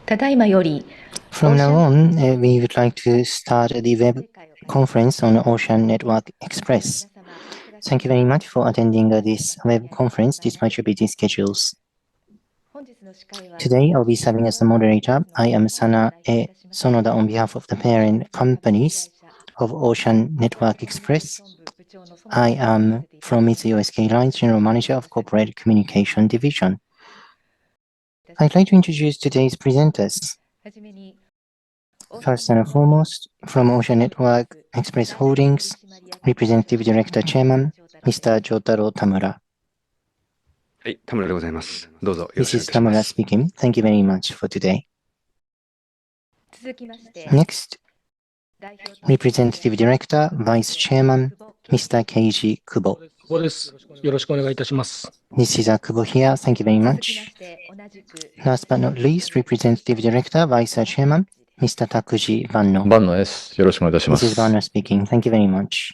From now on, we would like to start the web conference on Ocean Network Express. Thank you very much for attending this web conference despite your busy schedules. Today, I'll be serving as the moderator. I am Sanae Sonoda on behalf of the parent companies of Ocean Network Express. I am from Mitsui O.S.K. Lines, General Manager of Corporate Communication Division. I'd like to introduce today's presenters. First and foremost, from Ocean Network Express Holdings, Representative Director Chairman, Mr. Jotaro Tamura. This is Tamura speaking. Thank you very much for today. Next, Representative Director, Vice Chairman, Mr. Keiji Kubo. This is Kubo here. Thank you very much. Last but not least, Representative Director, Vice Chairman, Mr. Takuji Banno. This is Banno speaking. Thank you very much.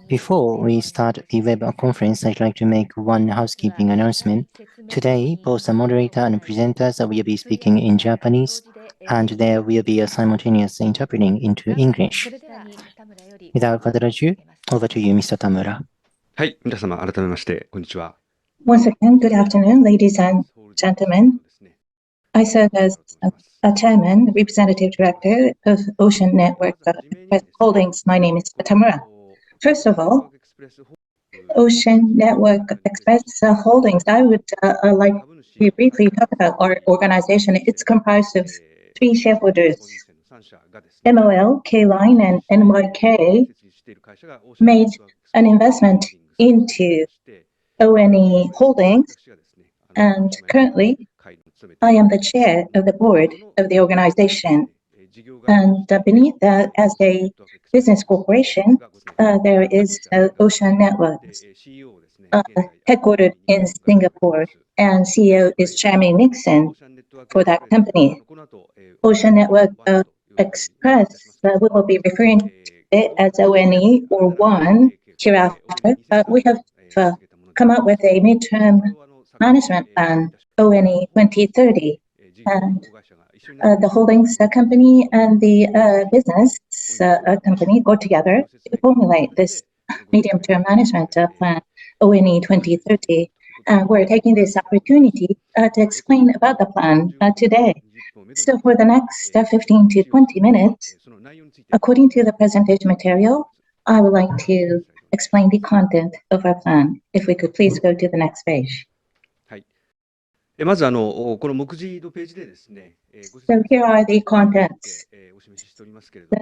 Before we start the web conference, I'd like to make one housekeeping announcement. Today, both the moderator and presenters will be speaking in Japanese, and there will be a simultaneous interpreting into English. Without further ado, over to you, Mr. Tamura. Once again, good afternoon, ladies and gentlemen. I serve as a chairman, representative director of Ocean Network Express Holdings. My name is Tamura. First of all, Ocean Network Express Holdings, I would like to briefly talk about our organization. It's comprised of three shareholders. MOL, K-Line, and NYK made an investment into ONE Holdings, and currently I am the chair of the board of the organization. And beneath that, as a business corporation, there is Ocean Networks, headquartered in Singapore, and CEO is Chairman Nixon for that company. Ocean Network Express, we will be referring to it as ONE or ONE hereafter. We have come up with a midterm management plan, ONE 2030, and the holdings company and the business company go together to formulate this medium-term management plan, ONE 2030. We're taking this opportunity to explain about the plan today. So for the next 15 to 20 minutes, according to the presentation material, I would like to explain the content of our plan. If we could please go to the next page. So here are the contents.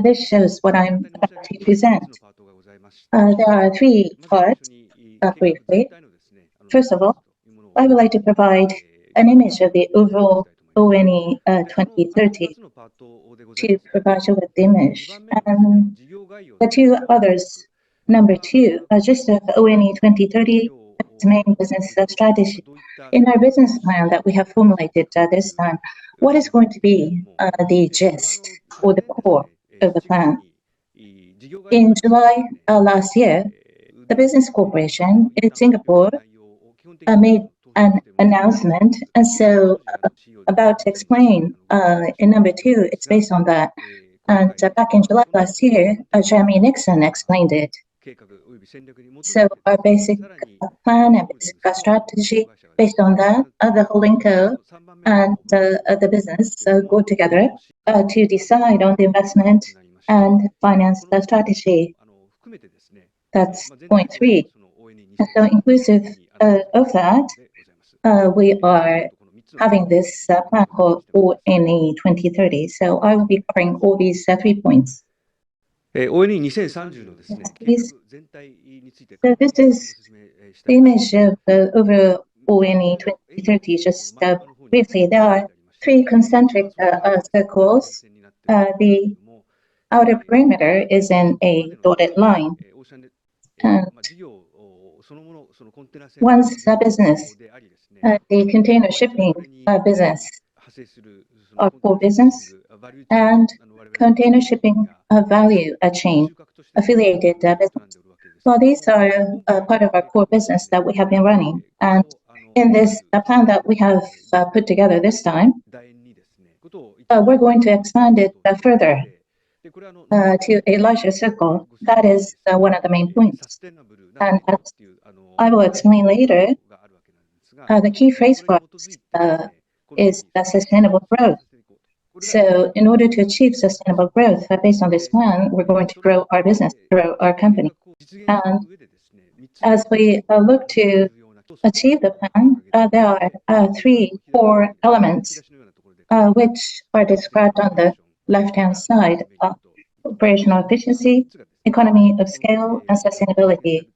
This shows what I'm about to present. There are three parts, briefly. First of all, I would like to provide an image of the overall ONE 2030 to provide you with the image. And the two others, number two, just of ONE 2030, its main business strategy. In our business plan that we have formulated this time, what is going to be the gist or the core of the plan? In July last year, the business corporation in Singapore made an announcement, and so about to explain in number two, it's based on that. And back in July last year, Chairman Nixon explained it. So our basic plan and basic strategy based on that, the holding co and the business go together to decide on the investment and finance the strategy. That's point three. And so inclusive of that, we are having this plan called ONE 2030. So I will be covering all these 3 points. Yes, please. So this is the image of the overall ONE 2030. Just briefly, there are three concentric circles. The outer perimeter is in a dotted line. And once a business, the container shipping business, our core business, and container shipping value chain affiliated business. Well, these are part of our core business that we have been running. And in this plan that we have put together this time, we're going to expand it further to a larger circle. That is one of the main points. And as I will explain later, the key phrase for us is sustainable growth. So in order to achieve sustainable growth, based on this plan, we're going to grow our business, grow our company. And as we look to achieve the plan, there are three core elements which are described on the left-hand side: operational efficiency, economy of scale, and sustainability.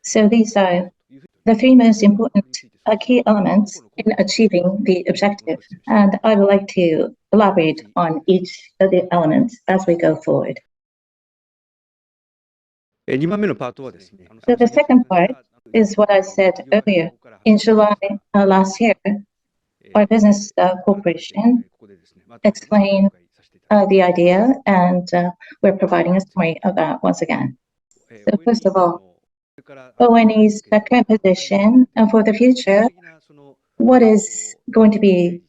So these are the three most important key elements in achieving the objective. And I would like to elaborate on each of the elements as we go forward. So the second part is what I said earlier. In July last year, our business corporation explained the idea, and we're providing a summary of that once again. So first of all, ONE's current position and for the future, what is going to be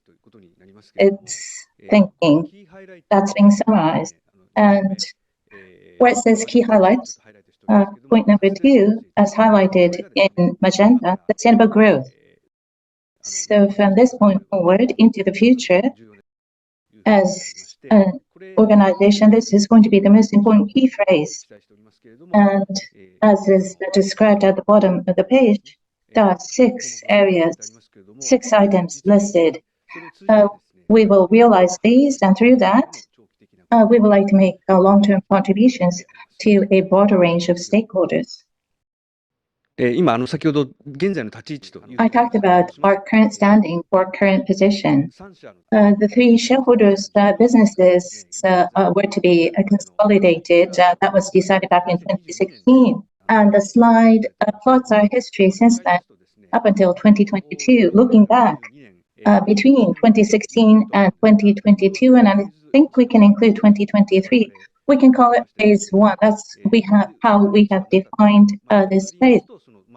its thinking, that's being summarized. And where it says key highlights, point number 2, as highlighted in magenta, sustainable growth. So from this point forward into the future, as an organization, this is going to be the most important key phrase. And as is described at the bottom of the page, there are 6 areas, 6 items listed. We will realize these, and through that, we would like to make long-term contributions to a broader range of stakeholders. I talked about our current standing or current position. The 3 shareholders' businesses were to be consolidated. That was decided back in 2016. And the slide plots our history since then, up until 2022. Looking back, between 2016 and 2022, and I think we can include 2023. We can call it phase 1. That's how we have defined this phase.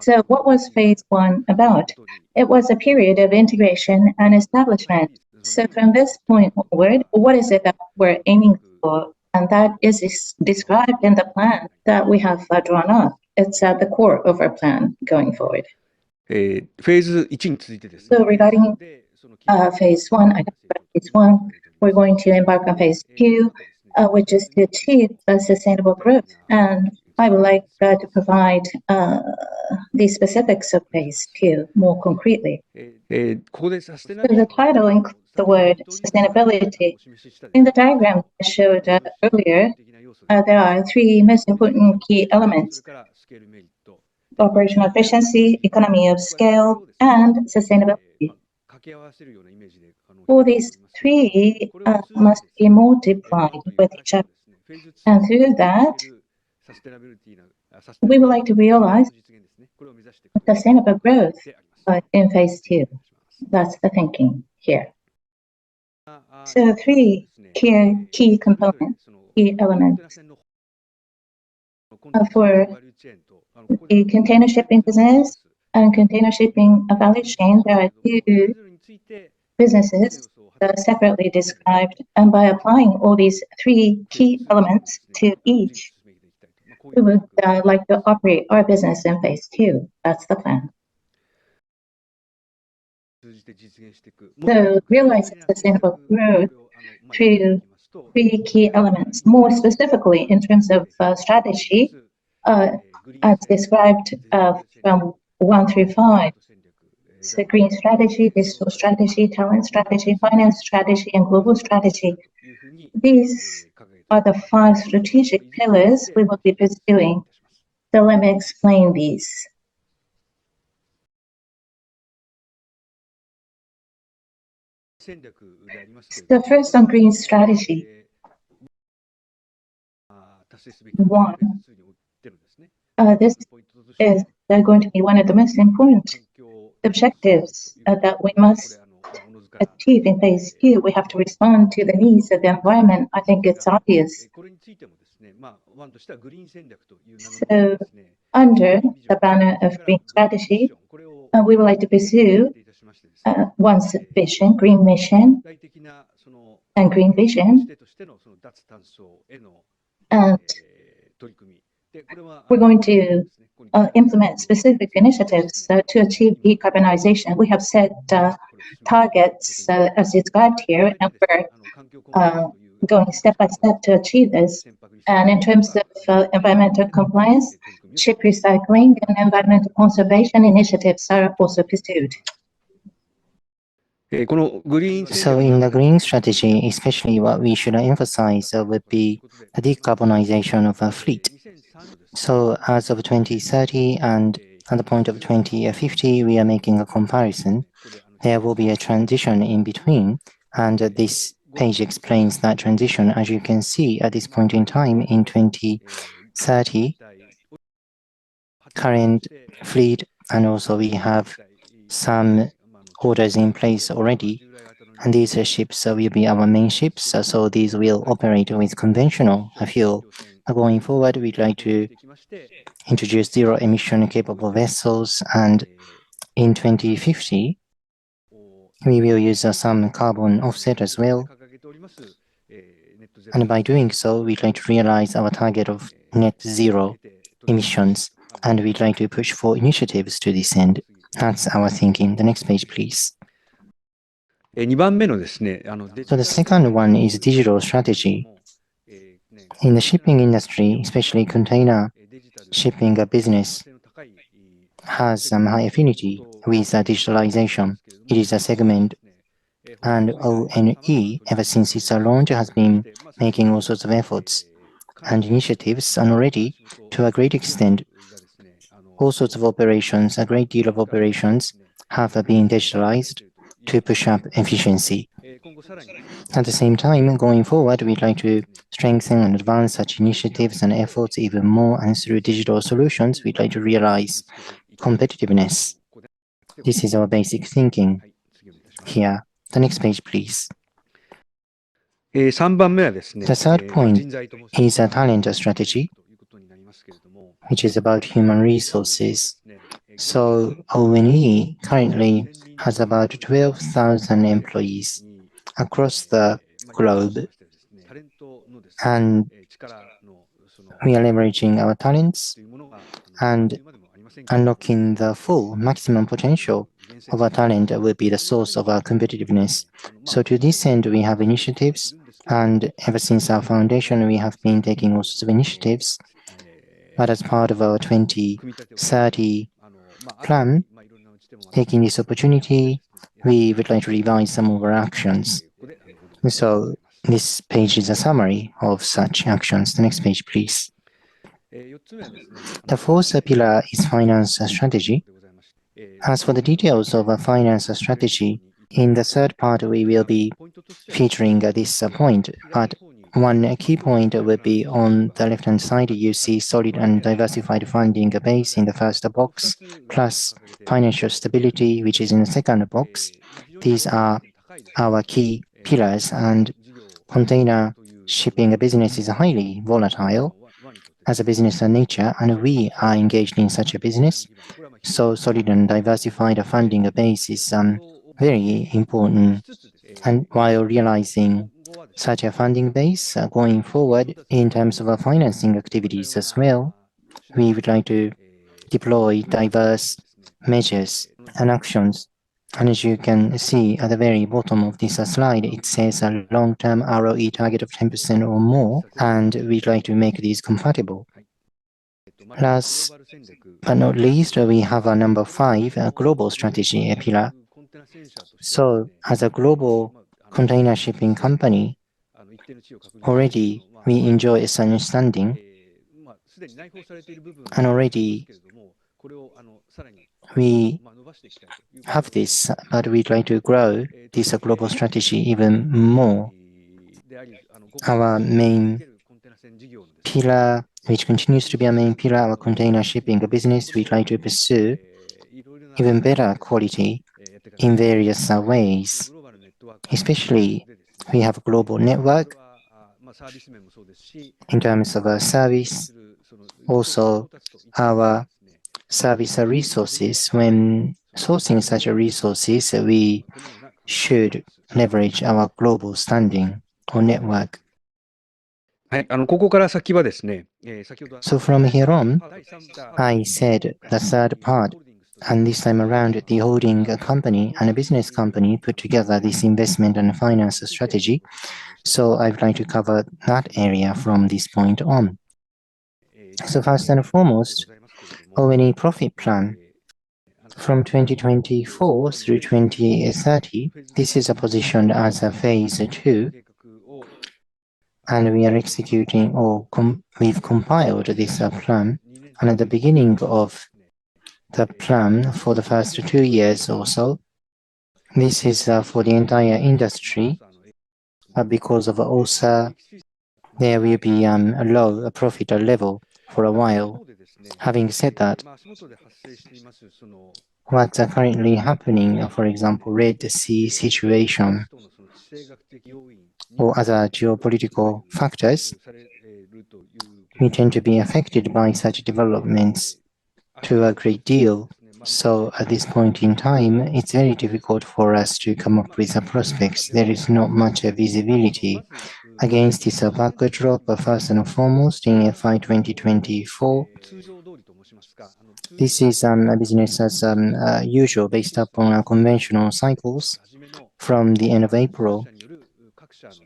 So what was phase 1 about? It was a period of integration and establishment. So from this point forward, what is it that we're aiming for? And that is described in the plan that we have drawn up. It's at the core of our plan going forward. So regarding phase 1, we're going to embark on phase 2, which is to achieve sustainable growth. And I would like to provide the specifics of phase 2 more concretely. So the title includes the word sustainability. In the diagram I showed earlier, there are 3 most important key elements: operational efficiency, economy of scale, and sustainability. All these 3 must be multiplied with each other. And through that, we would like to realize sustainable growth in phase 2. That's the thinking here. So 3 key components, key elements. For the container shipping business and container shipping value chain, there are 2 businesses separately described, and by applying all these 3 key elements to each, we would like to operate our business in phase 2. That's the plan. So realizing sustainable growth through 3 key elements. More specifically, in terms of strategy, as described from 1 through 5. So green strategy, digital strategy, talent strategy, finance strategy, and global strategy. These are the 5 strategic pillars we will be pursuing. So let me explain these. So first on green strategy. 1. This is going to be one of the most important objectives that we must achieve in phase 2. We have to respond to the needs of the environment. I think it's obvious. So under the banner of green strategy, we would like to pursue one's vision, green mission, and green vision. And we're going to implement specific initiatives to achieve decarbonization. We have set targets as described here, and we're going step by step to achieve this. And in terms of environmental compliance, chip recycling and environmental conservation initiatives are also pursued. So in the green strategy, especially what we should emphasize would be the decarbonization of our fleet. So as of 2030 and at the point of 2050, we are making a comparison. There will be a transition in between, and this page explains that transition. As you can see, at this point in time in 2030, current fleet, and also we have some orders in place already, and these ships will be our main ships, so these will operate with conventional fuel. Going forward, we'd like to introduce zero-emission capable vessels, and in 2050, we will use some carbon offset as well. And by doing so, we'd like to realize our target of net zero emissions, and we'd like to push for initiatives to this end. That's our thinking. The next page, please. So the second one is digital strategy. In the shipping industry, especially container shipping business, has some high affinity with digitalization. It is a segment, and ONE, ever since its launch, has been making all sorts of efforts and initiatives, and already, to a great extent, all sorts of operations, a great deal of operations, have been digitalized to push up efficiency. At the same time, going forward, we'd like to strengthen and advance such initiatives and efforts even more, and through digital solutions, we'd like to realize competitiveness. This is our basic thinking here. The next page, please. The third point is a talent strategy, which is about human resources. So ONE currently has about 12,000 employees across the globe, and we are leveraging our talents and unlocking the full maximum potential of our talent will be the source of our competitiveness. So to this end, we have initiatives, and ever since our foundation, we have been taking all sorts of initiatives. But as part of our 2030 plan, taking this opportunity, we would like to revise some of our actions. So this page is a summary of such actions. The next page, please. The fourth pillar is finance strategy. As for the details of a finance strategy, in the third part, we will be featuring this point, but one key point will be on the left-hand side. You see solid and diversified funding base in the first box, plus financial stability, which is in the second box. These are our key pillars, and container shipping business is highly volatile as a business nature, and we are engaged in such a business. So solid and diversified funding base is very important. And while realizing such a funding base going forward in terms of our financing activities as well, we would like to deploy diverse measures and actions. And as you can see at the very bottom of this slide, it says a long-term ROE target of 10% or more, and we'd like to make these compatible. Last but not least, we have our number 5, a global strategy pillar. So as a global container shipping company, already we enjoy its understanding, and already we have this, but we'd like to grow this global strategy even more. Our main pillar, which continues to be a main pillar, our container shipping business, we'd like to pursue even better quality in various ways. Especially, we have a global network in terms of our service, also our service resources. When sourcing such resources, we should leverage our global standing or network. はい、ここから先はですね、So from here on, I said the third part, and this time around, the holding company and a business company put together this investment and finance strategy. So I'd like to cover that area from this point on. So first and foremost, O&E profit plan. From 2024 through 2030, this is positioned as a phase 2, and we are executing or we've compiled this plan. And at the beginning of the plan for the first 2 years or so, this is for the entire industry. Because of also there will be a low profit level for a while. Having said that, what's currently happening, for example, Red Sea situation or other geopolitical factors, we tend to be affected by such developments to a great deal. So at this point in time, it's very difficult for us to come up with the prospects. There is not much visibility. Against this backdrop, first and foremost, in FY 2024, this is a business as usual based upon conventional cycles. From the end of April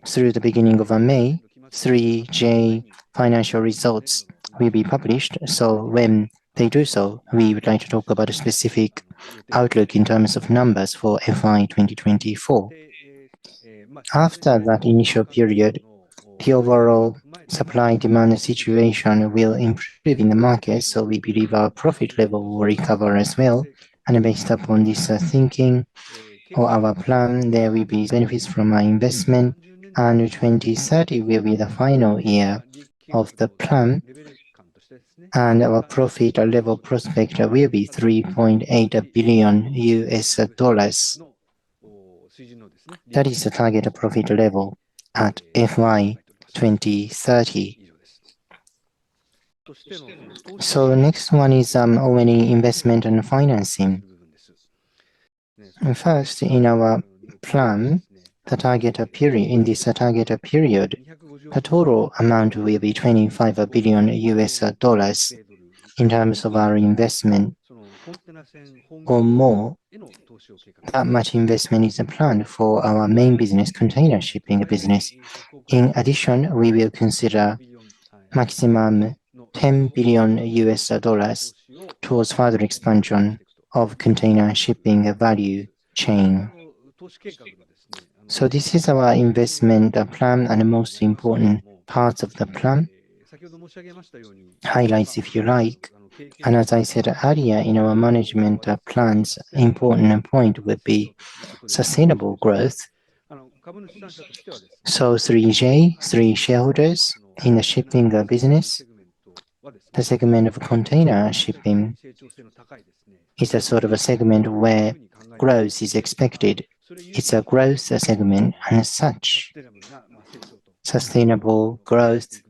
through the beginning of May, 3J financial results will be published. So when they do so, we would like to talk about a specific outlook in terms of numbers for FY 2024. After that initial period, the overall supply-demand situation will improve in the market, so we believe our profit level will recover as well. And based upon this thinking or our plan, there will be benefits from our investment, and 2030 will be the final year of the plan, and our profit level prospect will be $3.8 billion US. That is the target profit level at FY 2030. So next one is O&E investment and financing. First, in our plan, the target period, in this target period, the total amount will be $25 billion US in terms of our investment or more. That much investment is planned for our main business, container shipping business. In addition, we will consider maximum $10 billion US towards further expansion of container shipping value chain. So this is our investment plan and the most important parts of the plan. Highlights, if you like. And as I said earlier, in our management plans, important point would be sustainable growth. So 3J, 3 shareholders in the shipping business. The segment of container shipping is a sort of a segment where growth is expected. It's a growth segment, and as such, sustainable growth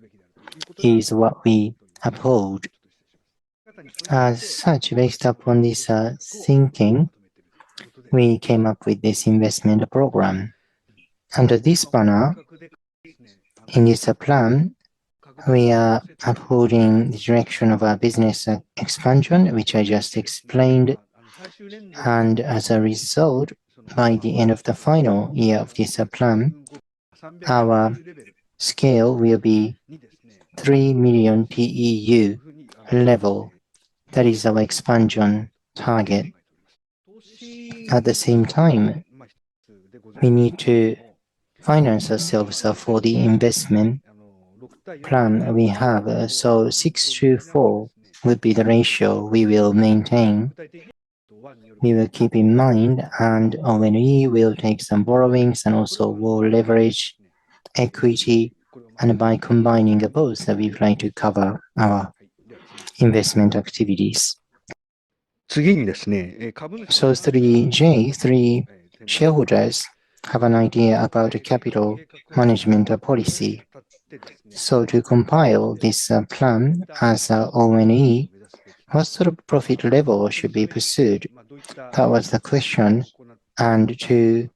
is what we uphold. As such, based upon this thinking, we came up with this investment program. Under this banner, in this plan, we are upholding the direction of our business expansion, which I just explained. And as a result, by the end of the final year of this plan, our scale will be 3 million TEU level. That is our expansion target. At the same time, we need to finance ourselves for the investment plan we have. So 6 to 4 would be the ratio we will maintain. We will keep in mind, and O&E will take some borrowings and also will leverage equity, and by combining both, we would like to cover our investment activities. So 3J, 3 shareholders have an idea about capital management policy. So to compile this plan as O&E, what sort of profit level should be pursued? That was the question. And to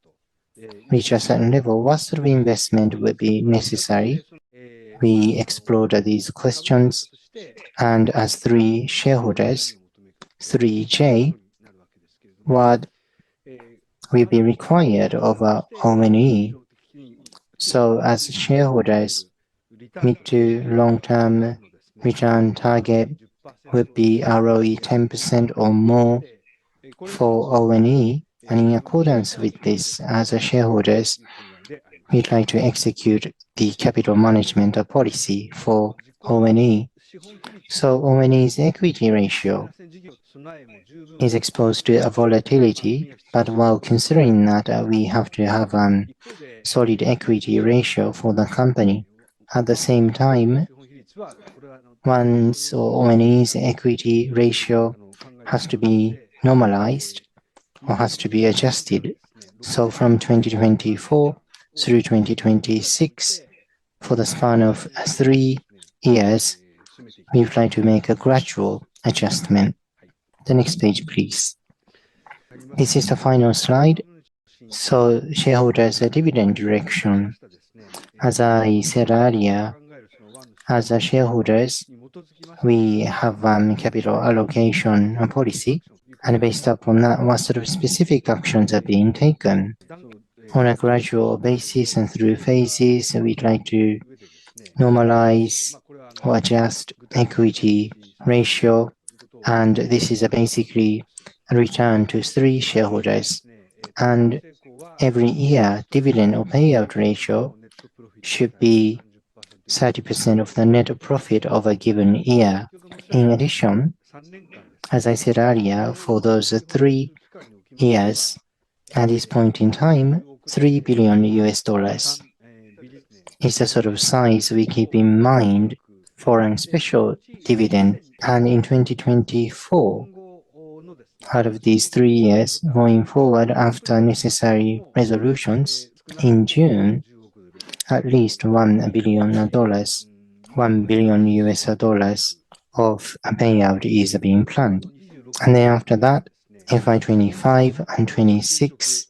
reach a certain level, what sort of investment would be necessary? We explored these questions, and as three shareholders, 3J, what will be required of ONE. So as shareholders, mid to long-term return target would be ROE 10% or more for ONE, and in accordance with this, as shareholders, we'd like to execute the capital management policy for ONE. So ONE's equity ratio is exposed to a volatility, but while considering that we have to have a solid equity ratio for the company. At the same time, one's or ONE's equity ratio has to be normalized or has to be adjusted. So from 2024 through 2026, for the span of 3 years, we would like to make a gradual adjustment. The next page, please. This is the final slide. So shareholders' dividend direction. As I said earlier, as shareholders, we have capital allocation policy, and based upon that, what sort of specific actions are being taken? On a gradual basis and through phases, we'd like to normalize or adjust equity ratio, and this is basically a return to three shareholders. And every year, dividend or payout ratio should be 30% of the net profit of a given year. In addition, as I said earlier, for those 3 years, at this point in time, $3 billion is the sort of size we keep in mind for a special dividend. And in 2024, out of these 3 years, going forward after necessary resolutions, in June, at least $1 billion, $1 billion of a payout is being planned. And then after that, FY25 and 26,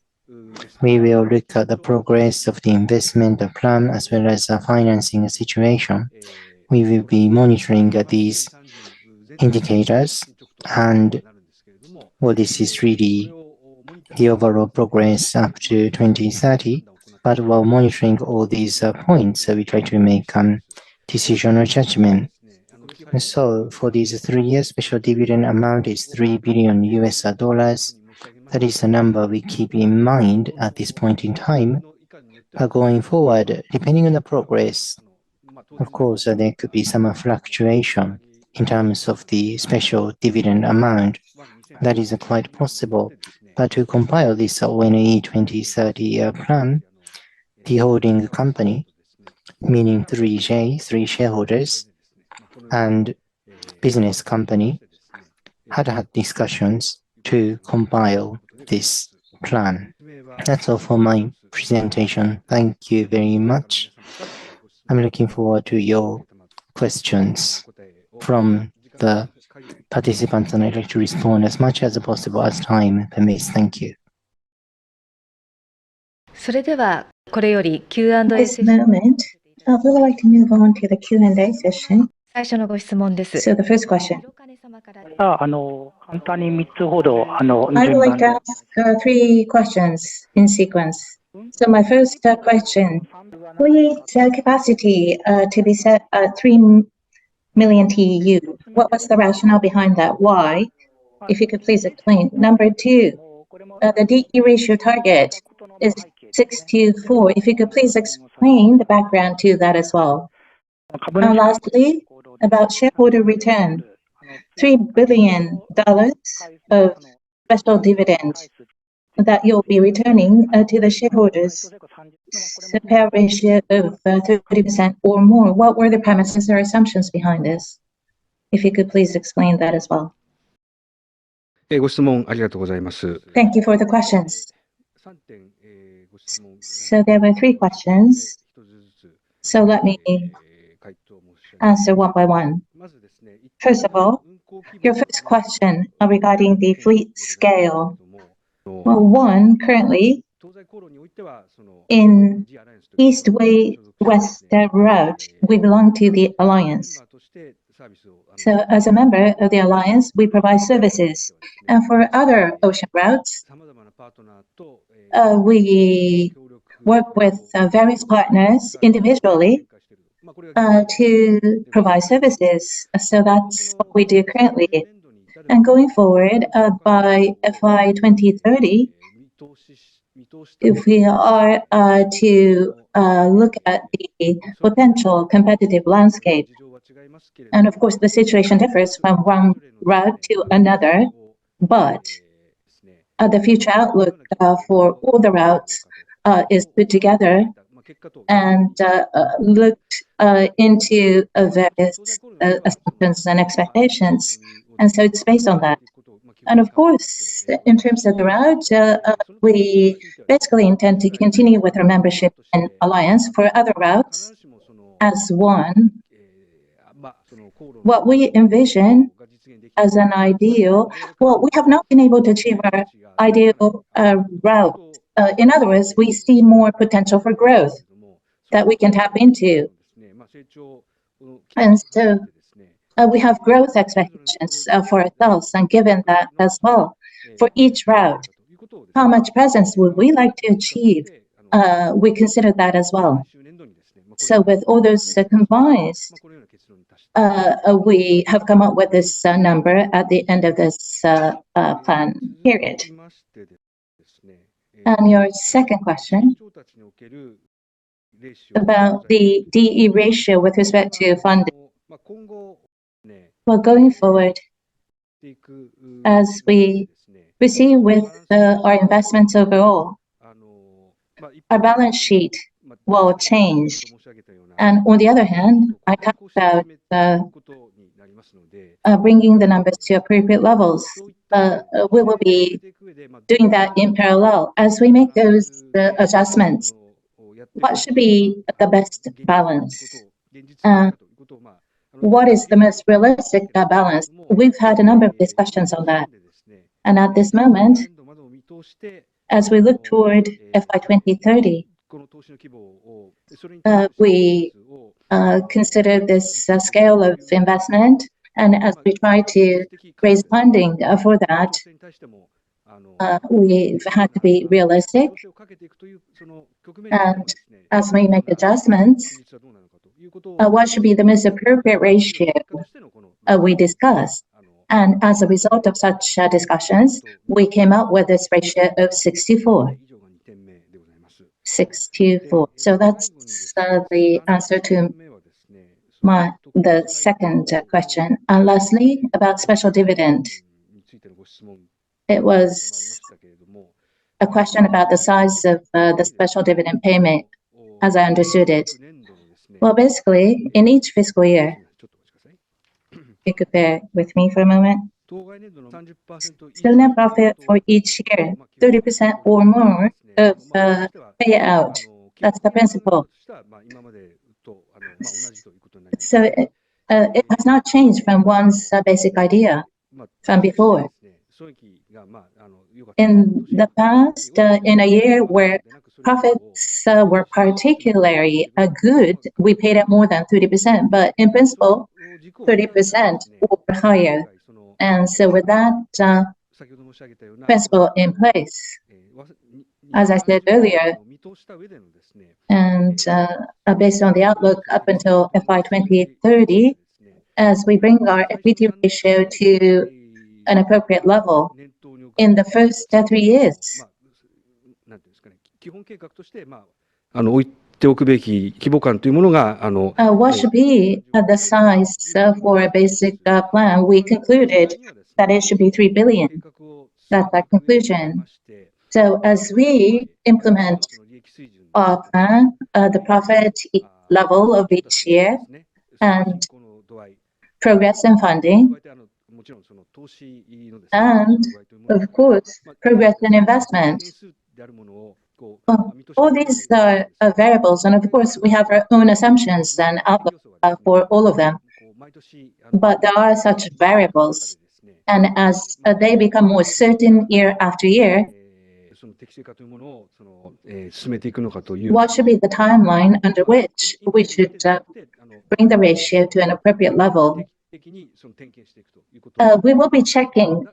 we will look at the progress of the investment plan as well as the financing situation. We will be monitoring these indicators, and well, this is really the overall progress up to 2030. But while monitoring all these points, we try to make decision or judgment. So for these 3 years, special dividend amount is $3 billion. That is the number we keep in mind at this point in time. Going forward, depending on the progress, of course, there could be some fluctuation in terms of the special dividend amount. That is quite possible. But to compile this ONE 2030 plan, the holding company, meaning 3J, three shareholders, and business company, had discussions to compile this plan. That's all for my presentation. Thank you very much. I'm looking forward to your questions from the participants, and I'd like to respond as much as possible as time permits. Thank you. それではこれより Q&A This セッション moment, we would like to move on to the Q&A session. 最初のご質問です。 So the first question. 簡単に3つほど、 I would like to ask 3 questions in sequence. So my first question, fleet capacity to be set at 3 million TEU. What was the rationale behind that? Why? If you could please explain. Number 2, the DE ratio target is 6-4. If you could please explain the background to that as well. And lastly, about shareholder return, $3 billion of special dividend that you'll be returning to the shareholders, the payout ratio of 30% or more. What were the premises or assumptions behind this? If you could please explain that as well. ご質問ありがとうございます。 Thank you for the questions. So there were 3 questions. So let me answer one by one. First of all, Your first question regarding the fleet scale. Well, one, currently, in East-West route, we belong to the alliance. So as a member of the alliance, we provide services. And for other ocean routes, we work with various partners individually to provide services. So that's what we do currently. And going forward, by FY 2030, if we are to look at the potential competitive landscape, and of course the situation differs from one route to another, but the future outlook for all the routes is put together and looked into various assumptions and expectations. And so it's based on that. And of course, in terms of the route, we basically intend to continue with our membership and alliance for other routes as one. What we envision as an ideal, well, we have not been able to achieve our ideal route. In other words, we see more potential for growth that we can tap into. And so we have growth expectations for ourselves, and given that as well, for each route, how much presence would we like to achieve? We consider that as well. So with all those combined, we have come up with this number at the end of this plan period. And your second question about the DE ratio with respect to funding. Well, going forward, as we see with our investments overall, our balance sheet will change. And on the other hand, I talked about bringing the numbers to appropriate levels. We will be doing that in parallel. As we make those adjustments, what should be the best balance? What is the most realistic balance? We've had a number of discussions on that. And at this moment, as we look toward FY 2030, we consider this scale of investment, and as we try to raise funding for that, we've had to be realistic. And as we make adjustments, what should be the most appropriate ratio we discussed. And as a result of such discussions, we came up with this ratio of 64. 64. So that's the answer to the second question. And lastly, about special dividend. It was a question about the size of the special dividend payment, as I understood it. Well, basically, in each fiscal year, you could bear with me for a moment. So net profit for each year, 30% or more of payout. That's the principle. So it has not changed from one's basic idea from before. In the past, in a year where profits were particularly good, we paid out more than 30%, but in principle, 30% or higher. And so with that principle in place, as I said earlier, and based on the outlook up until FY 2030, as we bring our equity ratio to an appropriate level in the first 3 years. What should be the size for a basic plan? We concluded that it should be 3 billion. That's our conclusion. So as we implement our plan, the profit level of each year and progress in funding, and of course, progress in investment. All these are variables, and of course, we have our own assumptions and outlook for all of them. But there are such variables, and as they become more certain year after year, what should be the timeline under which we should bring the ratio to an appropriate level? We will be checking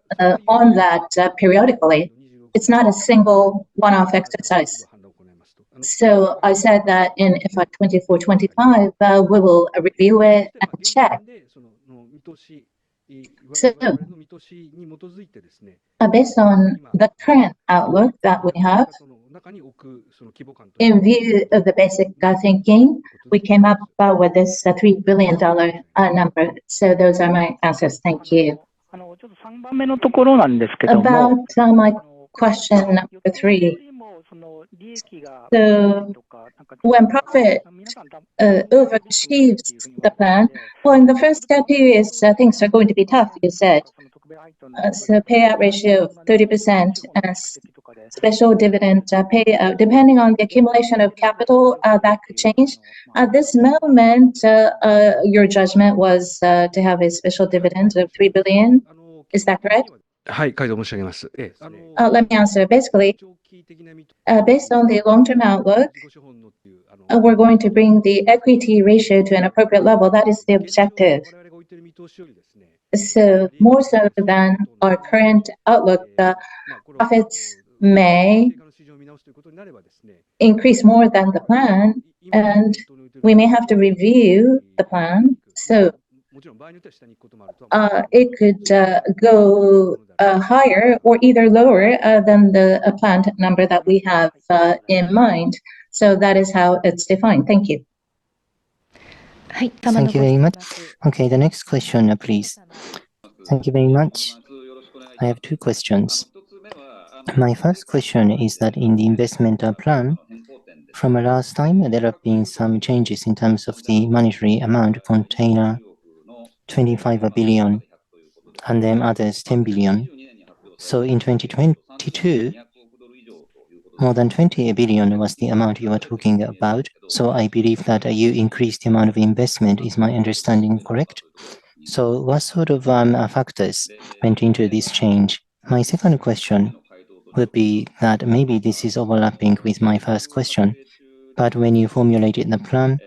on that periodically. It's not a single one-off exercise. So I said that in FY 24-25, we will review it and check. So, based on the current outlook that we have, in view of the basic thinking, we came up with this $3 billion number. So those are my answers. Thank you. ちょっと3番目のところなんですけども、 About my question number 3. So when profit overachieves the plan, well, in the first 2 years, things are going to be tough, you said. So payout ratio of 30% and special dividend payout, depending on the accumulation of capital, that could change. At this moment, your judgment was to have a special dividend of 3 billion. Is that correct? はい、回答申し上げます。Let me answer. Basically, based on the long-term outlook, we're going to bring the equity ratio to an appropriate level. That is the objective. So more so than our current outlook, the profits may increase more than the plan, and we may have to review the plan. So it could go higher or either lower than the planned number that we have in mind. So that is how it's defined. Thank you. Thank you very much. Okay, the next question, please. Thank you very much. I have 2 questions. My first question is that in the investment plan, from last time, there have been some changes in terms of the monetary amount, container 25 billion, and then others 10 billion. So in 2022, more than 20 billion was the amount you were talking about. So I believe that you increased the amount of investment. Is my understanding correct? So what sort of factors went into this change? My second question would be that maybe this is overlapping with my first question, but when you formulated the plan,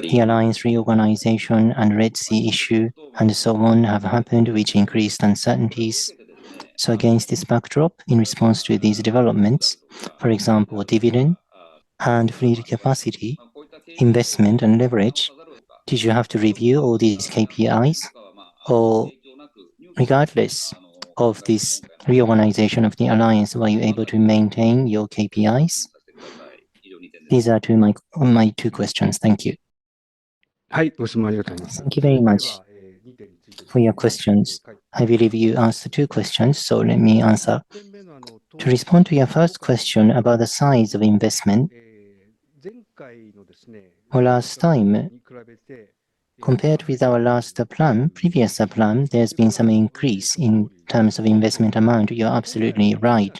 the alliance reorganization and Red Sea issue and so on have happened, which increased uncertainties. So against this backdrop, in response to these developments, for example, dividend and fleet capacity, investment and leverage, did you have to review all these KPIs? Or regardless of this reorganization of the alliance, were you able to maintain your KPIs? These are my 2 questions. Thank you. はい、ご質問ありがとうございます。 Thank you very much for your questions. I believe you asked 2 questions, so let me answer. To respond to your first question about the size of investment, well, last time, compared with our last plan, previous plan, there's been some increase in terms of investment amount. You're absolutely right.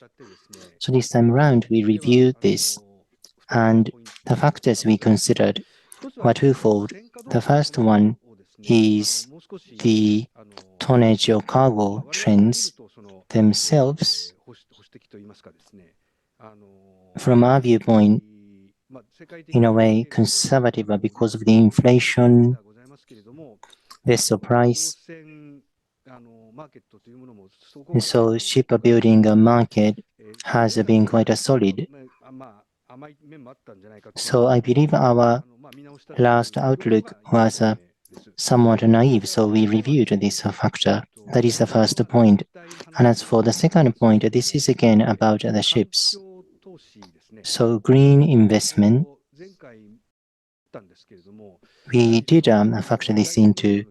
So this time around, we reviewed this, and the factors we considered were twofold. The first one is the tonnage or cargo trends themselves. From our viewpoint, in a way, conservative because of the inflation, vessel price. So shipbuilding market has been quite solid. So I believe our last outlook was somewhat naive, so we reviewed this factor. That is the first point. And as for the second point, this is again about the ships. So green investment, we did factor this into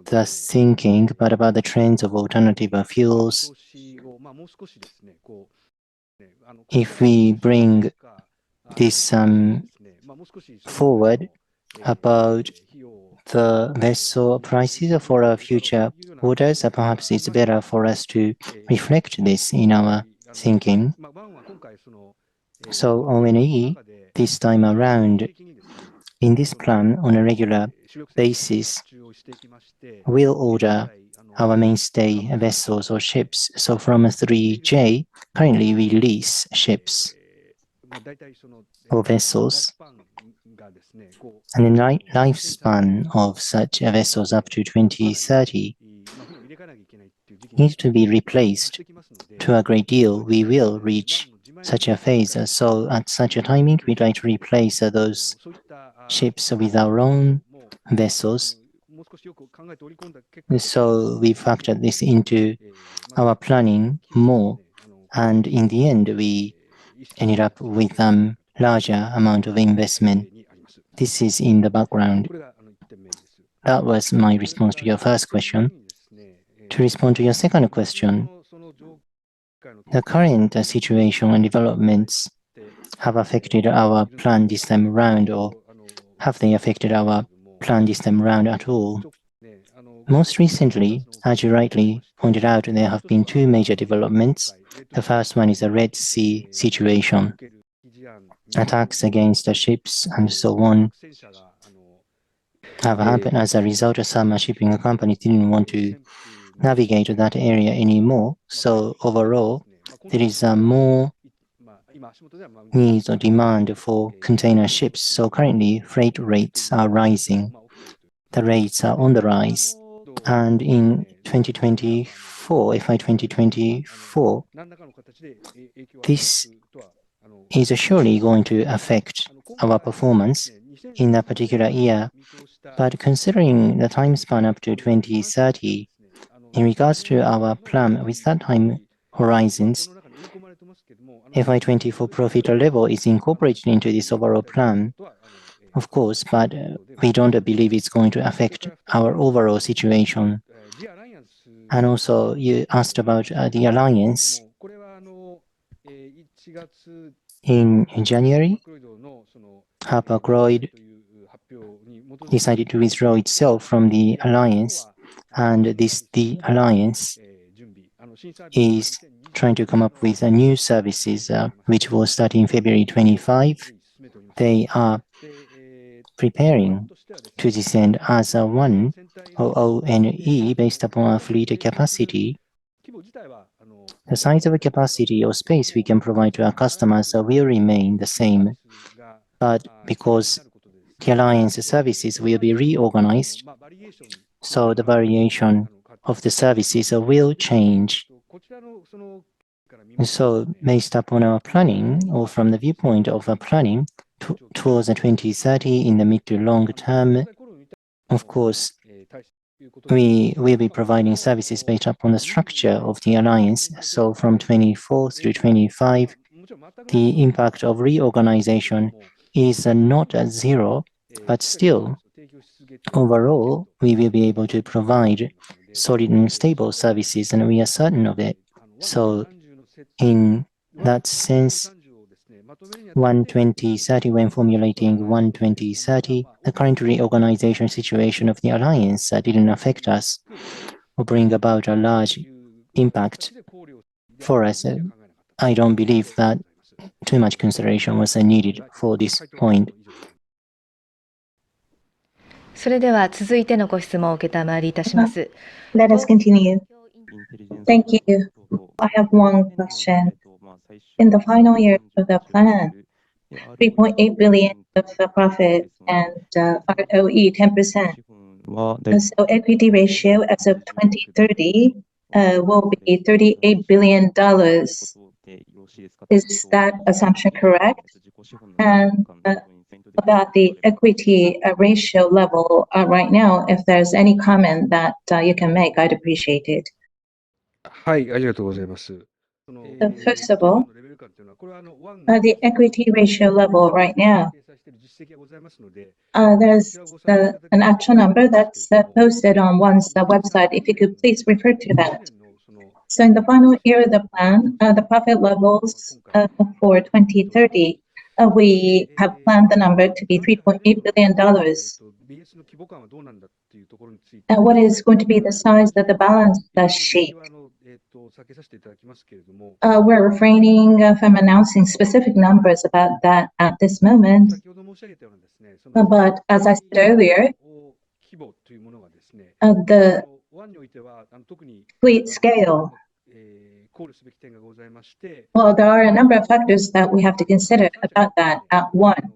the thinking, but about the trends of alternative fuels. If we bring this forward about the vessel prices for our future orders, perhaps it's better for us to reflect this in our thinking. So ONE, this time around, In this plan, on a regular basis, we'll order our mainstay vessels or ships. So from 3J, currently we lease ships or vessels, and the lifespan of such vessels up to 2030 needs to be replaced to a great deal. We will reach such a phase. So at such a timing, we'd like to replace those ships with our own vessels. So we factored this into our planning more, and in the end, we ended up with a larger amount of investment. This is in the background. That was my response to your first question. To respond to your second question, the current situation and developments have affected our plan this time around, or have they affected our plan this time around at all? Most recently, as you rightly pointed out, there have been two major developments. The first one is the Red Sea situation. Attacks against the ships and so on have happened. As a result, some shipping companies didn't want to navigate that area anymore. So overall, there is more needs or demand for container ships. So currently, freight rates are rising. The rates are on the rise. And in 2024, FY 2024, this is surely going to affect our performance in a particular year. But considering the time span up to 2030, in regards to our plan with that time horizons, FY24 profit level is incorporated into this overall plan, of course, but we don't believe it's going to affect our overall situation. And also, you asked about the alliance. In January, Hapag-Lloyd decided to withdraw itself from the alliance, and the alliance is trying to come up with new services which will start in February 25. They are preparing to this end as a one OONE based upon a fleet capacity. The size of a capacity or space we can provide to our customers will remain the same, but because the alliance services will be reorganized, so the variation of the services will change. So based upon our planning, or from the viewpoint of our planning towards 2030 in the mid to long term, of course, we will be providing services based upon the structure of the alliance. So from 24 through 25, the impact of reorganization is not at zero, but still, overall, we will be able to provide solid and stable services, and we are certain of it. So in that sense, 12030, when formulating 12030, the current reorganization situation of the alliance didn't affect us or bring about a large impact for us. I don't believe that too much consideration was needed for this point. それでは続いてのご質問を承りいたします。 Let us continue. Thank you. I have one question. In the final year of the plan, 3.8 billion of the profit and ROE 10%. So equity ratio as of 2030 will be $38 billion. Is that assumption correct? And about the equity ratio level right now, if there's any comment that you can make, I'd appreciate it. はい、ありがとうございます。 First of all, the equity ratio level right now, there's an actual number that's posted on one's website. If you could please refer to that. So in the final year of the plan, the profit levels for 2030, we have planned the number to be $3.8 billion. What is going to be the size of the balance sheet? we're refraining from announcing specific numbers about that at this moment. But as I said earlier, the fleet scale, well, there are a number of factors that we have to consider about that. At one,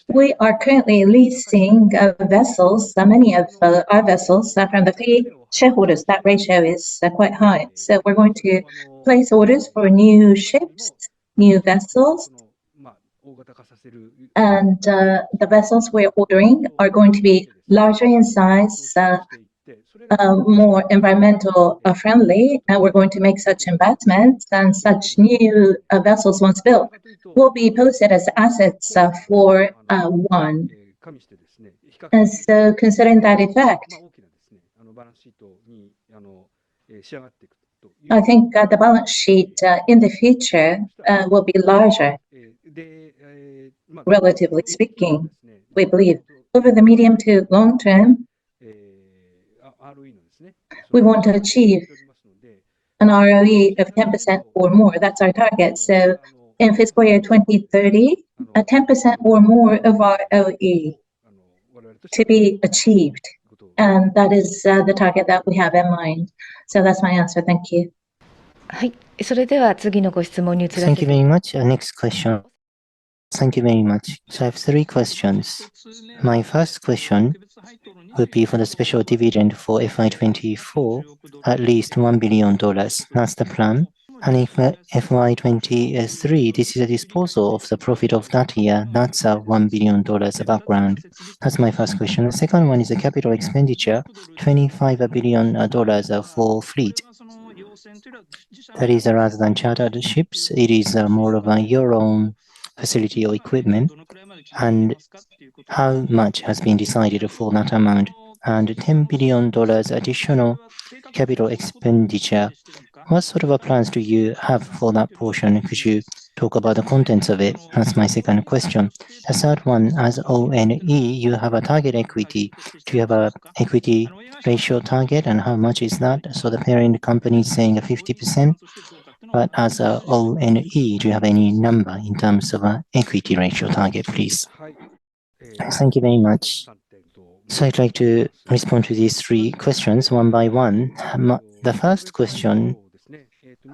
we are currently leasing vessels, many of our vessels from the three shareholders. That ratio is quite high. So we're going to place orders for new ships, new vessels, and the vessels we're ordering are going to be larger in size, more environmental friendly, and we're going to make such investments, and such new vessels once built will be posted as assets for one. And so considering that effect, I think the balance sheet in the future will be larger, relatively speaking. We believe over the medium to long term, we want to achieve an ROE of 10% or more. That's our target. So in fiscal year 2030, 10% or more of ROE to be achieved. And that is the target that we have in mind. So that's my answer. Thank you. はい。それでは次のご質問に移らせ Thank て you very much. Next question. Thank you very much. So I have three questions. My first question would be for the special dividend for FY24, at least $1 billion. That's the plan. And if FY23, this is a disposal of the profit of that year, that's a $1 billion background. That's my first question. The second one is a capital expenditure, $25 billion for fleet. That is rather than chartered ships, it is more of your own facility or equipment. And how much has been decided for that amount? And $10 billion additional capital expenditure. What sort of plans do you have for that portion? Could you talk about the contents of it? That's my second question. The third one, as ONE, you have a target equity. Do you have a equity ratio target, and how much is that? So the parent company is saying 50%, but as ONE, do you have any number in terms of equity ratio target, please? Thank you very much. So I'd like to respond to these three questions one by one. The first question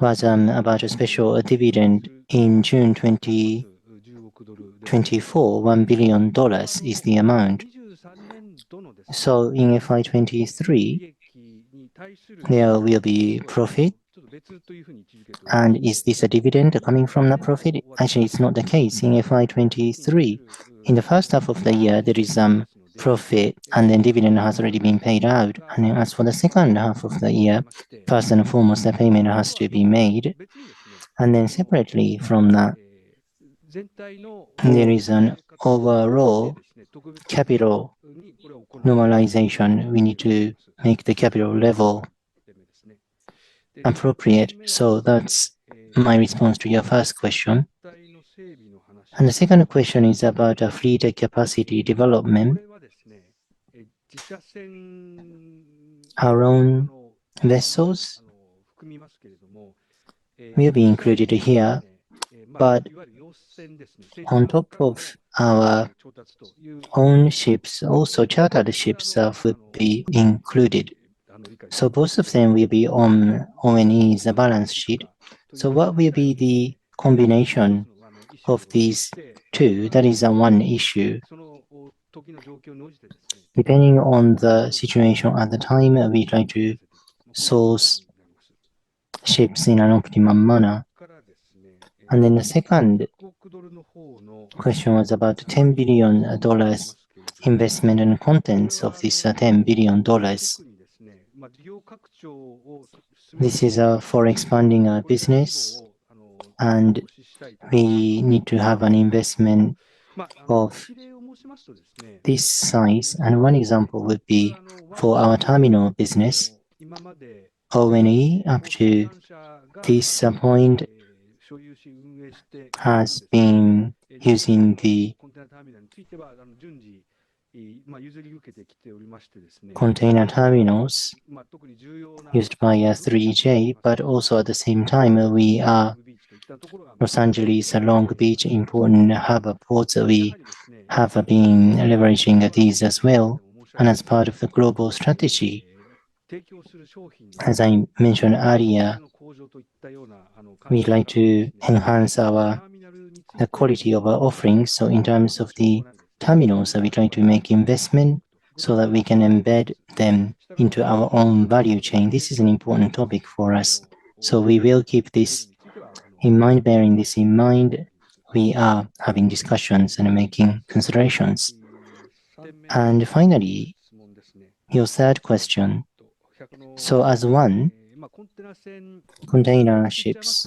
was about a special dividend in June 2024. $1 billion is the amount. So in FY23, there will be profit. And is this a dividend coming from the profit? Actually, it's not the case. In FY23, in the first half of the year, there is profit, and then dividend has already been paid out. And then as for the second half of the year, first and foremost, the payment has to be made. And then separately from that, there is an overall capital normalization. We need to make the capital level appropriate. So that's my response to your first question. And the second question is about a fleet capacity development. Our own vessels will be included here, but on top of our own ships, also chartered ships would be included. So both of them will be on ONE's balance sheet. So what will be the combination of these two? That is one issue. Depending on the situation at the time, we try to source ships in an optimum manner. And then the second question was about $10 billion investment and contents of this $10 billion. This is for expanding our business, and we need to have an investment of this size. And one example would be for our terminal business. ONE up to this point has been using the container terminals used by 3J, but also at the same time, we are Los Angeles, Long Beach, important harbor ports. We have been leveraging these as well. And as part of the global strategy, as I mentioned earlier, we'd like to enhance the quality of our offerings. So in terms of the terminals, we try to make investment so that we can embed them into our own value chain. This is an important topic for us. So we will keep this in mind, bearing this in mind. We are having discussions and making considerations. And finally, your third question. So as one, container ships,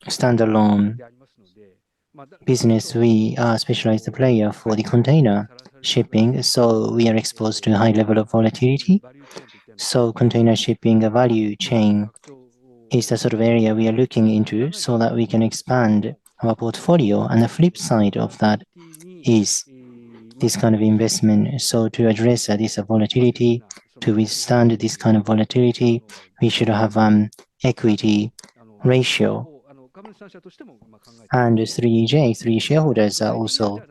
standalone business, we are a specialized player for the container shipping, so we are exposed to a high level of volatility. So container shipping value chain is the sort of area we are looking into so that we can expand our portfolio. And the flip side of that is this kind of investment. So to address this volatility, to withstand this kind of volatility, we should have equity ratio. And 3J, three shareholders are also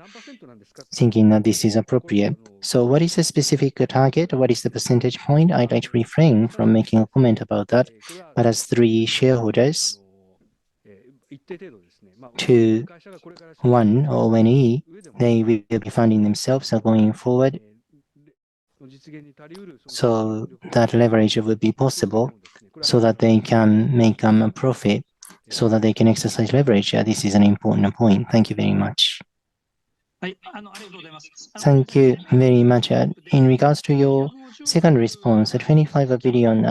thinking that this is appropriate. So what is the specific target? What is the percentage point? I'd like to refrain from making a comment about that. But as three shareholders, to one ONE, they will be funding themselves going forward. So that leverage will be possible so that they can make a profit, so that they can exercise leverage. This is an important point. Thank you very much. Thank you very much. In regards to your second response, $25 billion,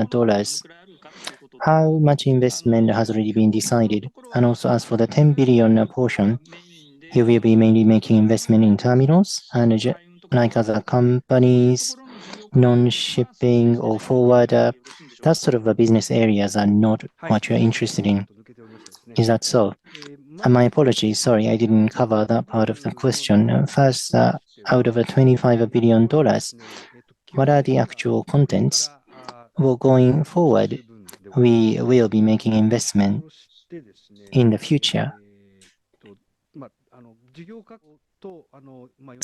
how much investment has already been decided? And also as for the 10 billion portion, you will be mainly making investment in terminals and like other companies, non-shipping or forwarder, that sort of business areas are not what you're interested in. Is that so? My apologies, sorry, I didn't cover that part of the question. First, out of $25 billion, what are the actual contents? Well, going forward, we will be making investment in the future.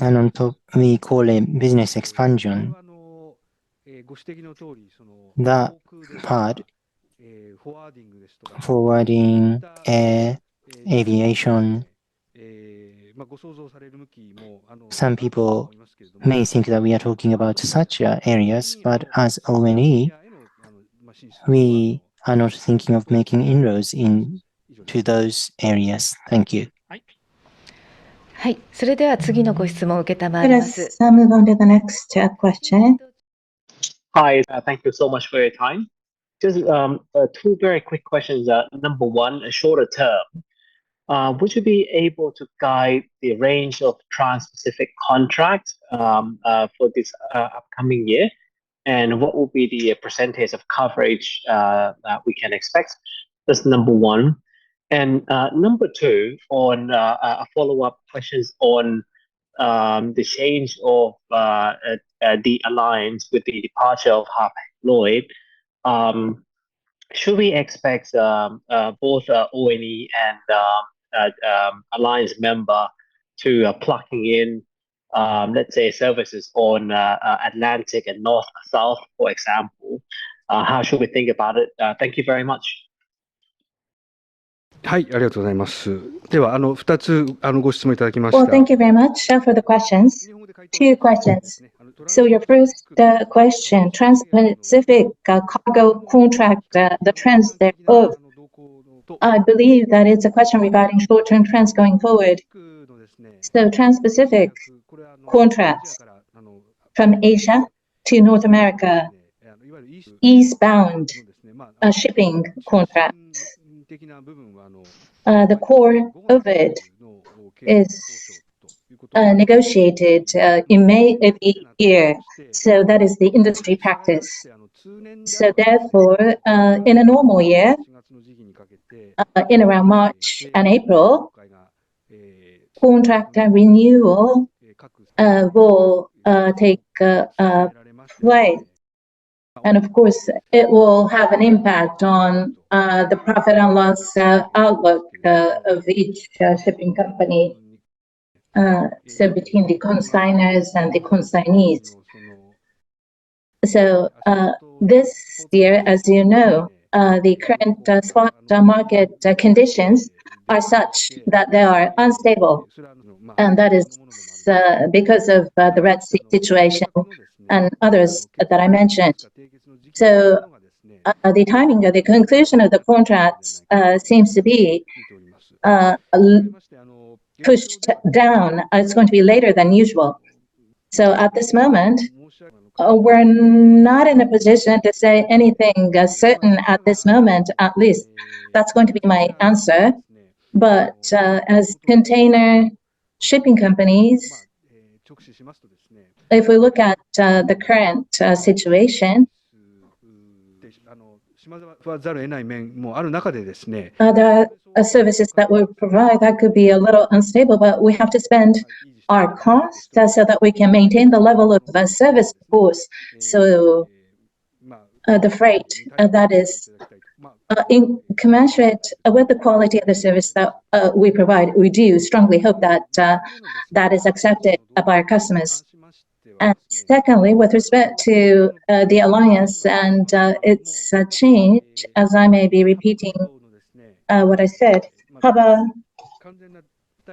And on top, we call it business expansion. That part, forwarding, air, aviation, some people may think that we are talking about such areas, but as ONE, we are not thinking of making inroads into those areas. Thank you. はい、それでは次のご質問を受けたまわり Let ま us す。 move on to the next question. Hi, thank you so much for your time. Just two very quick questions. Number one, a shorter term. Would you be able to guide the range of trans-Pacific contracts for this upcoming year? And what will be the percentage of coverage that we can expect? That's number one. And number two, on a follow-up questions on the change of the alliance with the departure of Hapag-Lloyd. Should we expect both ONE and alliance member to plugging in, let's say, services on Atlantic and North-South, for example? How should we think about it? Thank you very much. はい、ありがとうございます。では、2つご質問いただきました。 Well, thank you very much for the questions. Two questions. So your first question, Trans-Pacific cargo contract, the trends thereof. I believe that it's a question regarding short-term trends going forward. So Trans-Pacific contracts from Asia to North America, eastbound shipping contracts. The core of it is negotiated in May of each year. So that is the industry practice. So therefore, in a normal year, in around March and April, contract renewal will take place. And of course, it will have an impact on the profit and loss outlook of each shipping company. So between the consigners and the consignees. So this year, as you know, the current spot market conditions are such that they are unstable. And that is because of the Red Sea situation and others that I mentioned. So the timing of the conclusion of the contracts seems to be pushed down. It's going to be later than usual. So at this moment, we're not in a position to say anything certain at this moment, at least. That's going to be my answer. But as container shipping companies, if we look at the current situation, there are services that we provide that could be a little unstable, but we have to spend our cost so that we can maintain the level of service, of course. So the freight that is commensurate with the quality of the service that we provide. We do strongly hope that that is accepted by our customers. And secondly, with respect to the alliance and its change, as I may be repeating what I said, Haba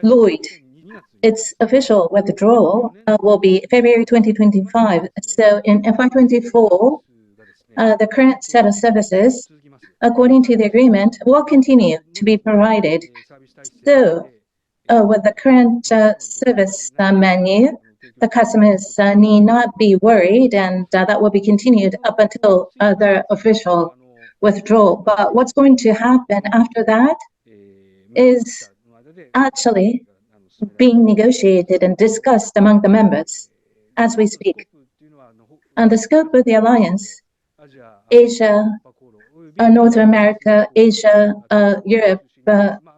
Lloyd, its official withdrawal will be February 2025. So in FY24, the current set of services, according to the agreement, will continue to be provided. So with the current service menu, the customers need not be worried, and that will be continued up until their official withdrawal. But what's going to happen after that is actually being negotiated and discussed among the members as we speak. And the scope of the alliance, Asia, North America, Asia, Europe,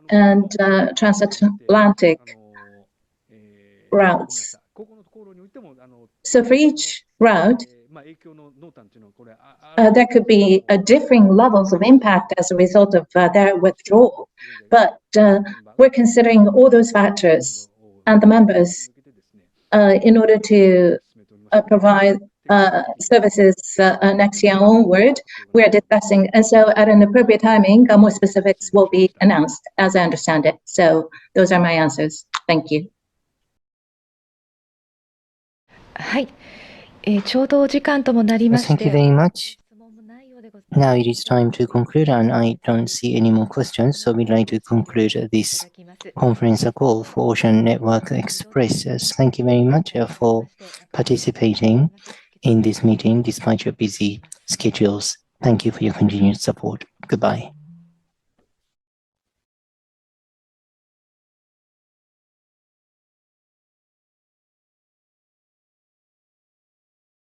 and transatlantic routes. So for each route, there could be differing levels of impact as a result of their withdrawal. But we're considering all those factors and the members in order to provide services next year onward. We are discussing, and so at an appropriate timing, more specifics will be announced, as I understand it. So those are my answers. Thank you. はい、ちょうどお時間ともなりまし Thank you て、 very much. 質問もないようでございます。 Now it is time to conclude, and I don't see any more questions, so we'd like to conclude this conference call for Ocean Network Express. Thank you very much for participating in this meeting despite your busy schedules. Thank you for your continued support. Goodbye.